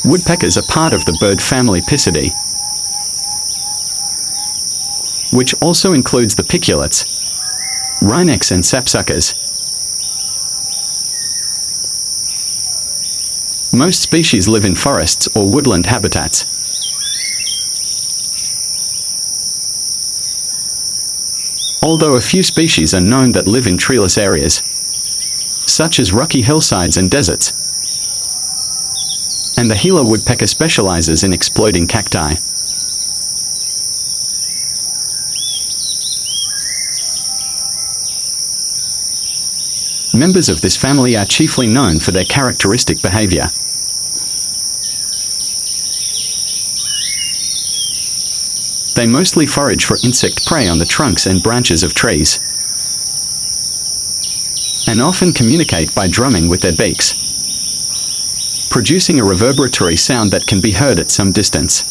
Woodpeckers are part of the bird family Picidae, which also includes the piculets, wrynecks and sapsuckers. Most species live in forests or woodland habitats. Although a few species are known that live in treeless areas, such as rocky hillsides and deserts, and the Gila woodpecker specializes in exploiting cacti. Members of this family are chiefly known for their characteristic behavior. They mostly forage for insect prey on the trunks and branches of trees, and often communicate by drumming with their beaks, producing a reverberatory sound that can be heard at some distance.